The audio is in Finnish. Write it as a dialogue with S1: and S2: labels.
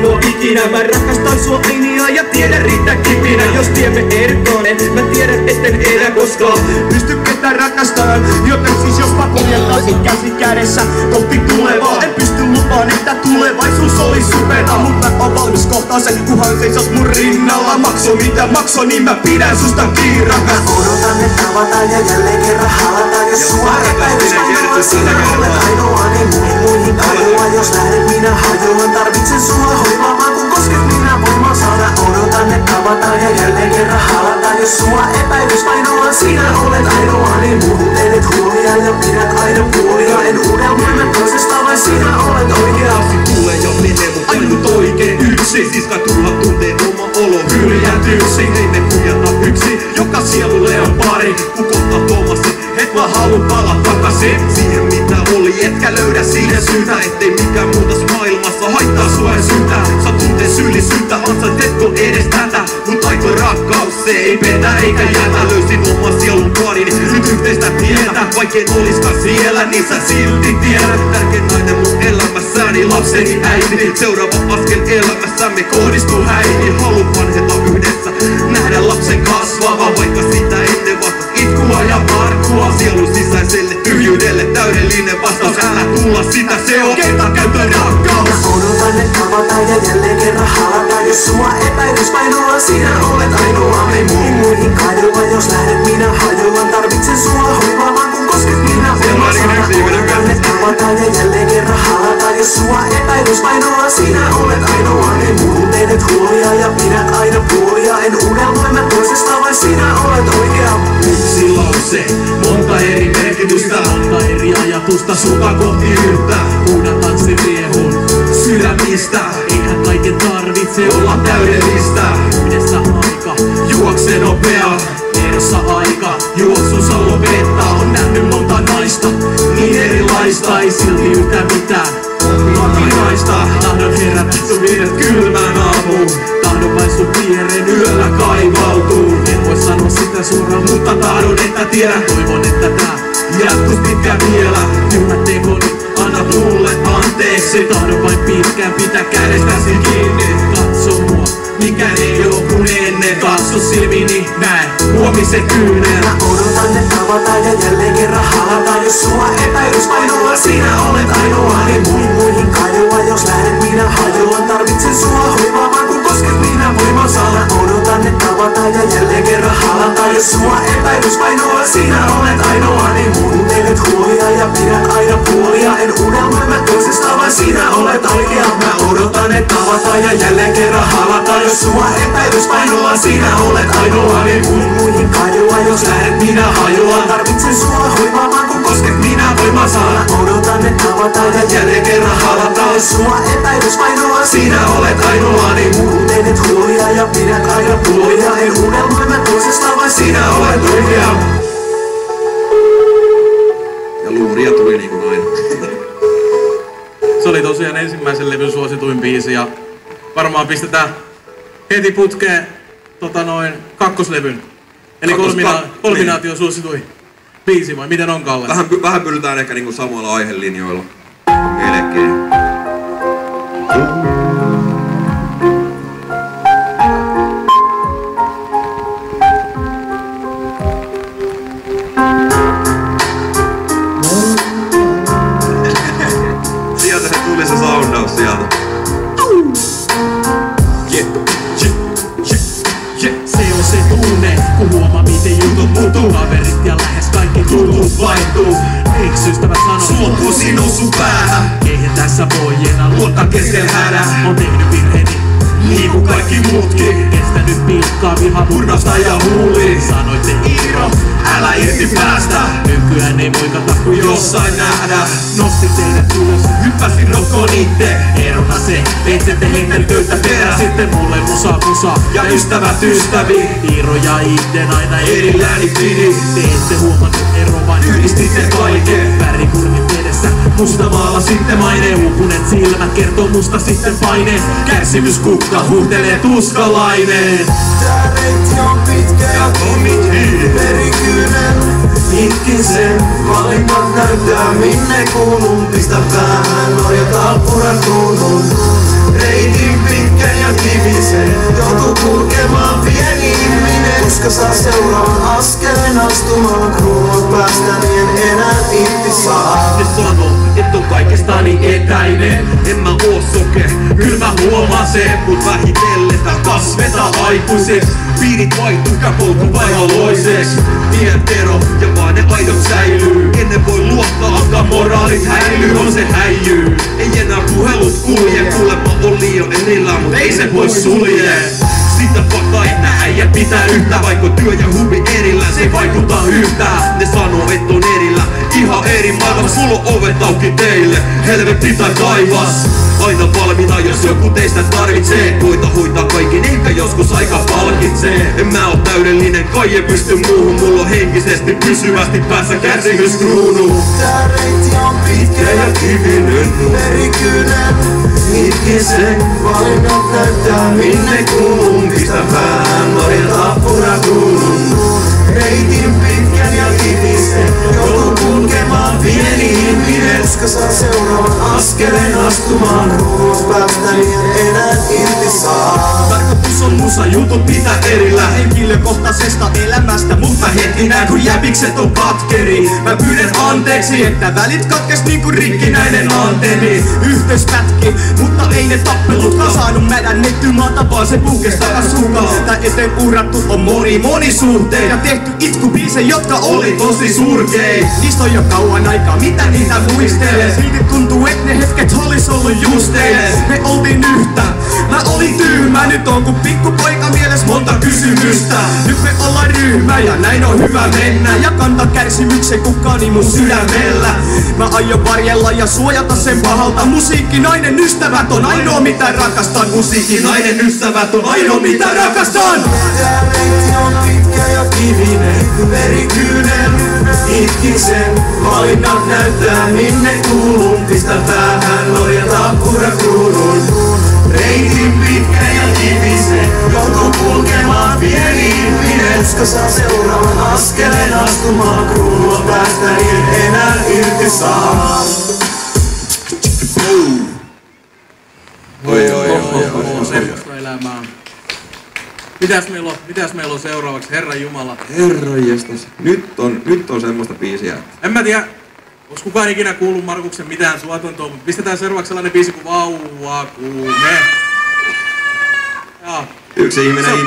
S1: mua ikinä. Mä rakastan sua ainia ja tiedän riittää kipinä. Jos tiemme erkoinen, mä tiedän etten elä koskaan pysty ketään rakastamaan. Joten siis jospa kuljettaisin käsi kädessä kohti tulevaa. En pysty lupaan, että tulevaisuus oli supera. Mut mä oon valmis kohtaan sen, kunhan seisot mun rinnalla. Makso mitä makso, niin mä pidän susta kiirakas.
S2: Mä odotan, että tavataan ja jälleen kerran halataan. Jos sua epäilys vainoa, sinä olet ainoa. Niin muihin kajoa, jos lähdet minä hajoan. Tarvitsen sua hoivaamaan, kun kosket minä voimaan saada. Odotan, että tavataan ja jälleen kerran halataan. Jos sua epäilys vainoa, sinä olet ainoa. Niin muut teet huolia ja pidät aina puolia. En unelmoimme toisesta, vai sinä olet oikea.
S1: Tulee jo menee, mut ainut oikein yksi. Siis kai turha tuntee oma olo hyljätyksi. Ei me kujata yksi, joka sielulle on pari. Kun kohta tuomasi, et mä haluun palata takaisin siihen mitä oli. Etkä löydä siihen syytä, ettei mikään muutos maailmassa haittaa sua en syytä. Sä tuntee syyllisyyttä, ansaitetko edes tätä? Mut aito rakkaus, se ei petä eikä jätä. Löysin oman sielun kuorini, nyt yhteistä tietä. Vaikein oliskaan siellä, niin sä silti tiedät. Tärkein nainen mun elämässäni, lapseni äiti. Seuraava askel elämässämme kohdistuu häihin. Haluun vanheta yhdessä, nähdä lapsen kasvava. Vaikka sitä ennen vastas itkua ja markkua. Sielun sisäiselle tyhjyydelle täydellinen vastaus. Älä tulla sitä, se on kertakäytön rakkaus.
S2: Mä odotan, että tavataan ja jälleen kerran halataan. Jos sua epäilys vainoa, sinä olet ainoa. Me muihin kajoa, jos lähdet minä hajoan. Tarvitsen sua hoivaamaan, kun kosket minä voimaan saada. Odotan, että tavataan ja jälleen kerran halataan. Jos sua epäilys vainoa, sinä olet ainoa. Me muut teet huolia ja pidät aina puolia. En unelmoimme toisesta, vai sinä olet oikea.
S1: Yksi lause, monta eri merkitystä, monta eri ajatusta, suka kohti yhtä. Uuden tanssin riehun sydämistä, eihän kaiken tarvitse olla täydellistä. Yhdessä aika juokse nopea, erossa aika juoksussa lopettaa. On nähnyt monta naista, niin erilaista, ei silti yhtä mitään vakinaista. Tahdon herätä sun viidet kylmään aamuun, tahdon vain sun viereen yöllä kaivautuu. En voi sanoa sitä suoraan, mutta tahdon että tiedän. Toivon että tää jatkus pitkään vielä. Tyhmät tekoni, anna mulle anteeksi. Tahdon vain pitkään pitää kädestäsi kiinni. Katso mua, mikään ei oo kun ennen. Katso silmiini, näe huomisen kyynel.
S2: Mä odotan, että tavataan ja jälleen kerran halataan. Jos sua epäilys vainoa, sinä olet ainoa. Niin muihin kajoa, jos lähdet minä hajoan. Tarvitsen sua hoivaamaan, kun kosket minä voimaan saada. Odotan, että tavataan ja jälleen kerran halataan. Jos sua epäilys vainoa, sinä olet ainoa. Niin muut teet huolia ja pidät aina puolia. En unelmoimme toisesta, vai sinä olet oikea. Mä odotan, että tavataan ja jälleen kerran halataan. Jos sua epäilys vainoa, sinä olet ainoa. Niin muihin kajoa, jos lähdet minä hajoan. Tarvitsen sua hoivaamaan, kun kosket minä voimaan saada. Odotan, että tavataan ja jälleen kerran halataan. Jos sua epäilys vainoa, sinä olet ainoa. Niin muut teet huolia ja pidät aina puolia. En unelmoimme toisesta, vai sinä olet oikea.
S3: Ja luuria tuli niinku aina.
S4: Se oli tosiaan ensimmäisen levyn suosituin biisi ja varmaan pistetään heti putkeen kakkoslevyn. Eli Kolminaatio suosituin biisi vai miten on Kalle?
S3: Vähän pyritään ehkä niinku samoilla aihelinjoilla. Melkein. Sieltä se tuli se soundaus sieltä.
S1: Se on se tunne, kun huomaa miten jutut muuttuu. Kaverit ja lähes kaikki tutut vaihtuu. Eiks ystävät sano, sulla on pusi noussut päähän. Keihin tässä voi enää luottaa keskellä hädän. On tehnyt virheeni, niin kuin kaikki muutkin. Kestänyt pilkkaa, viha, murnausta ja huuli. Sanoitte Iiro, älä irti päästä. Nykyään ei moikata kun jossain nähdä. Nostin teidät ylös, hyppäsin rokkoon itse. Erona se, ette te hengeltöitä perä. Sitten mulle musa ja ystävät ystäviin. Iiro ja Iden aina erilläni pidi. Te ette huomannut ero, vaan yhdistitte kaiken. Värikurvit edessä, musta maala sitten maine. Uupuneet silmät kertoo musta sitten paine. Kärsimyskukka huutelee tuskalainen.
S2: Tää reitti on pitkä ja verikyinen. Itkin sen, valinnat näyttää minne kuulun. Pistä päähän, norjat alkuran kuulun. Reitin
S1: rohke, kyllä mä huomaan sen. Mut vähitellen tää kasvetaan aikuiseks. Piirit vaihtuu polku vajaloiseks. Tientero ja vaan ne aidot säilyy. Ennen voi luottaa, alkaa moraalit häilyy. On se häijyy, ei enää puhelut kulje. Kuulemma on liian erillään, mut ei se voi sulje. Sitä faktaa, että äijät pitää yhtä. Vaikka työ ja huvi erillään, se ei vaikuta yhtään. Ne sanoo, et on erillä, ihan eri maailma. Sulla on ovet auki teille, helvetti tai taivas. Aina valmiina, jos joku teistä tarvitsee. Voita hoitaa kaiken, ehkä joskus aika palkitsee. En mä oo täydellinen, kai ei pysty muuhun. Mulla on henkisesti pysyvästi päässä kärsimyskruunu.
S2: Tää reitti on pitkä ja kivinen, verikyinen, itkisen. Valinnat näyttää minne kuulun, pistä vähän norjata punakruunun. Reitin pitkän ja kivisen, joutuu kulkemaan pieni ihminen. Koska saa seuraavan askeleen astumaan, ulos päästä niin enää irti saa.
S1: Tarkoitus on musa, jutut pitää erillä henkilökohtaisesta elämästä. Mut mä heti näen, kun jäbikset on katkeri. Mä pyydän anteeksi, että välit katkes niinku rikkinäinen antenni. Yhteys pätki, mutta ei ne tappelutkaan saanut mädännetty maata, vaan se puhkes takas suuntaan. Tää eteen urattu on moni suhteen ja tehty itkubiise, jotka oli tosi surkei. Niistä on jo kauan aikaa, mitä niitä muistelee. Silti tuntuu, et ne hetket olis ollut just eilen. Me oltiin yhtä, mä olin tyhmä. Nyt on kun pikkupoika mieles monta kysymystä. Nyt me ollaan ryhmä ja näin on hyvä mennä. Ja kantaa kärsimyksen kukkaani mun sydämellä. Mä aion varjella ja suojata sen pahalta. Musiikkinainen ystävät on ainoa mitä rakastan. Musiikkinainen ystävät on ainoa mitä rakastan.
S2: Tää reitti on pitkä ja kivinen, verikyinen, itkisen. Valinnat näyttää minne kuulun, pistä päähän norjata punakruunun. Reitin pitkä ja kivisen, joutuu kulkemaan pieni ihminen. Koska saa seuraavan askeleen astumaan, kruunua päästä niin enää irti saa.
S4: Semmoista elämää. Mitäs meillä on seuraavaksi, Herran Jumala?
S3: Herranjestas, nyt on semmoista biisiä.
S4: En mä tiedä, onks kukaan ikinä kuullut Markuksen mitään suotantoa, mutta pistetään seuraavaksi sellainen biisi kuin Vauva Kuume.
S3: Yksi ihminen